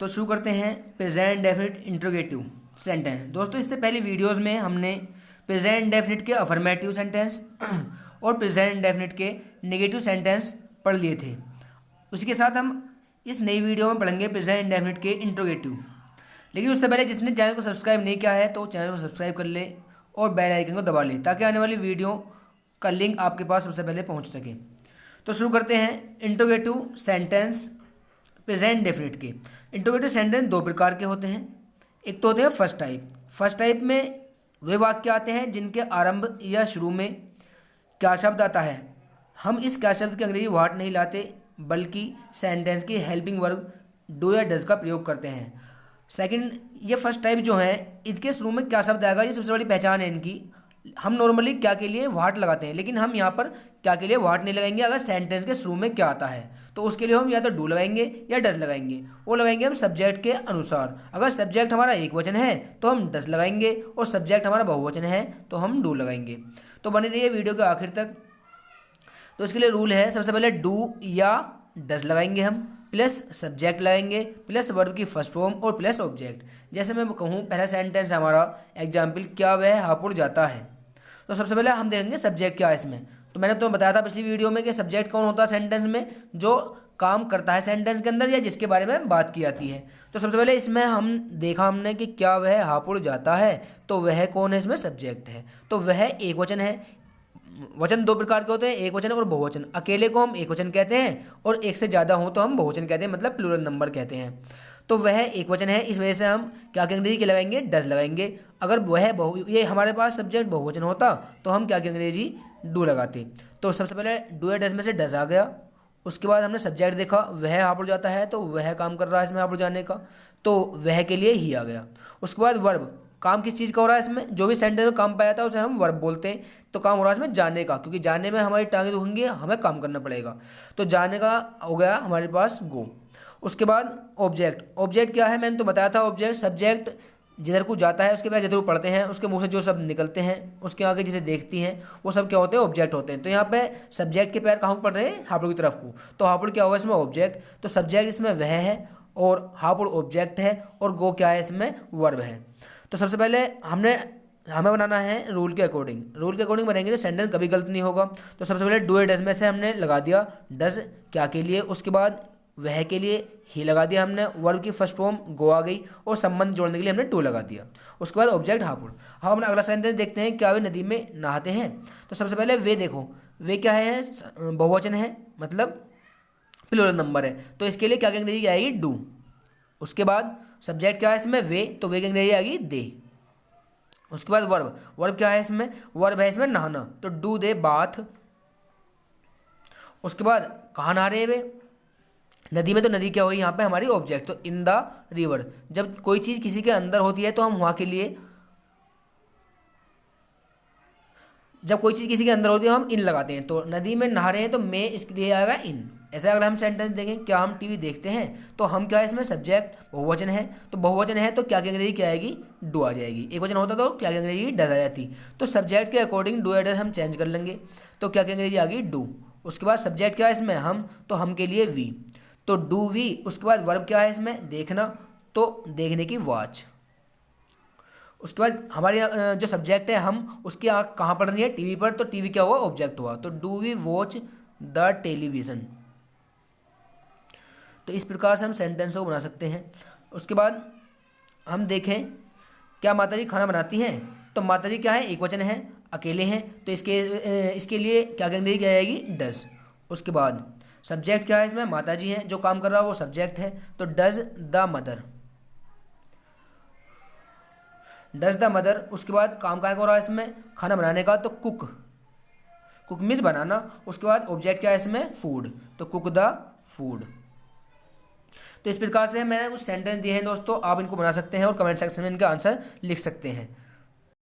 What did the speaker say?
तो शुरू करते हैं प्रेजेंट डेफिनिट इंट्रोगेटिव सेंटेंस। दोस्तों इससे पहले वीडियोस में हमने प्रेजेंट डेफिनिट के अफर्मेटिव सेंटेंस और प्रेजेंट डेफिनिट के नेगेटिव सेंटेंस पढ़ लिए थे। उसी के साथ हम इस नई वीडियो में पढ़ेंगे प्रेजेंट डेफिनिट के इंट्रोगेटिव। लेकिन उससे पहले जिसने चैनल को सब्सक्राइब नहीं किया है तो चैनल को सब्सक्राइब कर ले और बेल आइकन को दबा ले ताकि आने वाली वीडियो का लिंक आपके पास सबसे पहले पहुंच सके। तो शुरू करते हैं इंट्रोगेटिव सेंटेंस प्रेजेंट डेफिनिट के। इंट्रोगेटिव सेंटेंस दो प्रकार के होते हैं। एक तो होते हैं फर्स्ट टाइप। फर्स्ट टाइप में वे वाक्य आते हैं जिनके आरंभ या शुरू में क्या शब्द आता है। हम इस क्या शब्द के अंग्रेजी व्हाट नहीं लाते बल्कि सेंटेंस की हेल्पिंग वर्ब डू या डज का प्रयोग करते हैं। सेकंड, ये फर्स्ट टाइप जो है इसके शुरू में क्या शब्द आएगा, ये सबसे बड़ी पहचान है इनकी। हम नॉर्मली क्या के लिए व्हाट लगाते हैं, लेकिन हम यहाँ पर क्या के लिए व्हाट नहीं लगाएंगे। अगर सेंटेंस के शुरू में क्या आता है तो उसके लिए हम या तो डू लगाएंगे या डज लगाएंगे। वो लगाएंगे हम सब्जेक्ट के अनुसार। अगर सब्जेक्ट हमारा एक वचन है तो हम डज लगाएंगे और सब्जेक्ट हमारा बहुवचन है तो हम डू लगाएंगे। तो बने रहिए वीडियो के आखिर तक। तो इसके लिए रूल है, सबसे पहले डू या डज लगाएंगे हम, प्लस सब्जेक्ट लगाएंगे, प्लस वर्ब की फर्स्ट फॉर्म और प्लस ऑब्जेक्ट। जैसे मैं कहूँ पहला सेंटेंस हमारा एग्जाम्पल, क्या वह हापुड़ जाता है। तो सबसे पहले हम देखेंगे सब्जेक्ट क्या है इसमें। तो मैंने तो बताया था पिछली वीडियो में कि सब्जेक्ट कौन होता है सेंटेंस में, जो काम करता है सेंटेंस के अंदर या जिसके बारे में बात की जाती है। तो सबसे पहले इसमें हमने कि क्या वह हापुड़ जाता है, तो वह कौन है, इसमें सब्जेक्ट है। तो वह एक वचन है। वचन दो प्रकार के होते हैं, एक वचन और बहुवचन। अकेले को हम एक वचन कहते हैं और एक से ज़्यादा हो तो हम बहुवचन कहते हैं, मतलब प्लूरल नंबर कहते हैं। तो वह एक वचन है, इस वजह से हम क्या के अंग्रेजी के लगाएंगे, डज लगाएंगे। अगर ये हमारे पास सब्जेक्ट बहुवचन होता तो हम क्या के अंग्रेजी डू लगाते। तो सबसे पहले डू या डज में से डज आ गया। उसके बाद हमने सब्जेक्ट देखा, वह हापुड़ जाता है तो वह काम कर रहा है इसमें हापुड़ जाने का, तो वह के लिए ही आ गया। उसके बाद वर्ब, काम किस चीज़ का हो रहा है इसमें, जो भी सेंटेंस में काम पाया था उसे हम वर्ब बोलते हैं। तो काम हो रहा है इसमें जाने का, क्योंकि जाने में हमारी टांगें दुखेंगी, हमें काम करना पड़ेगा। तो जाने का हो गया हमारे पास गो। उसके बाद ऑब्जेक्ट। ऑब्जेक्ट क्या है, मैंने तो बताया था ऑब्जेक्ट सब्जेक्ट जिधर को जाता है उसके बाद जिधर को पढ़ते हैं उसके मुंह से जो शब्द निकलते हैं उसके आगे जिसे देखती हैं वो सब क्या होते हैं, ऑब्जेक्ट होते हैं। तो यहाँ पे सब्जेक्ट के पैर कहाँ को पढ़ रहे हैं, हापुड़ की तरफ को। तो हापुड़ क्या होगा इसमें, ऑब्जेक्ट। तो सब्जेक्ट इसमें वह है और हापुड़ ऑब्जेक्ट है और गो क्या है, इसमें वर्ब है। तो सबसे पहले हमें बनाना है रूल के अकॉर्डिंग। रूल के अकॉर्डिंग बनेंगे तो सेंटेंस कभी गलत नहीं होगा। तो सबसे पहले डू या डज में से हमने लगा दिया डज क्या के लिए, उसके बाद वह के लिए ही लगा दिया हमने, वर्ब की फर्स्ट फॉर्म गो आ गई और संबंध जोड़ने के लिए हमने टू लगा दिया। उसके बाद ऑब्जेक्ट हापुड़। हम अपना अगला सेंटेंस देखते हैं, क्या वे नदी में नहाते हैं। तो सबसे पहले वे देखो, वे क्या है, बहुवचन है, मतलब प्लूरल नंबर है। तो इसके लिए क्या की अंग्रेजी आएगी, डू। उसके बाद सब्जेक्ट क्या है इसमें, वे, तो वे की अंग्रेजी आएगी दे। उसके बाद वर्ब। वर्ब क्या है इसमें, वर्ब है इसमें नहाना, तो डू दे बाथ। उसके बाद कहाँ नहा रहे हैं वे, नदी में। तो नदी क्या हुई यहाँ पे हमारी ऑब्जेक्ट, तो इन द रिवर। जब कोई चीज़ किसी के अंदर होती है तो हम वहाँ के लिए, जब कोई चीज़ किसी के अंदर होती है हम इन लगाते हैं। तो नदी में नहा रहे हैं तो में इसके लिए आएगा इन। ऐसे अगर हम सेंटेंस देखें, क्या हम टीवी देखते हैं, तो हम क्या है इसमें सब्जेक्ट बहुवचन है, तो बहुवचन है तो क्या की अंग्रेजी क्या आएगी, डू आ जाएगी। एक वचन होता तो क्या की अंग्रेजी डज आ जाती। तो सब्जेक्ट के अकॉर्डिंग डू या डज हम चेंज कर लेंगे, तो क्या की अंग्रेजी आ गई डू। उसके बाद सब्जेक्ट क्या है इसमें हम, तो हम के लिए वी, तो डू वी। उसके बाद वर्ब क्या है इसमें देखना, तो देखने की वॉच। उसके बाद हमारे जो सब्जेक्ट है हम, उसकी आँख कहाँ पड़ रही है, टीवी पर, तो टीवी क्या हुआ, ऑब्जेक्ट हुआ, तो do we watch the television. तो इस प्रकार से हम सेंटेंस को बना सकते हैं। उसके बाद हम देखें, क्या माताजी खाना बनाती हैं। तो माताजी क्या है, एक वचन है, अकेले हैं, तो इसके लिए क्या अंग्रेजी क्या आएगी, डज। उसके बाद सब्जेक्ट क्या है इसमें, माताजी हैं, जो काम कर रहा है वो सब्जेक्ट है, तो does the mother, does the mother. उसके बाद काम क्या हो रहा है इसमें, खाना बनाने का, तो कुक, कुक मीन्स बनाना। उसके बाद ऑब्जेक्ट क्या है इसमें, फूड, तो कुक द फूड। तो इस प्रकार से मैंने कुछ सेंटेंस दिए हैं दोस्तों, आप इनको बना सकते हैं और कमेंट सेक्शन में इनका आंसर लिख सकते हैं।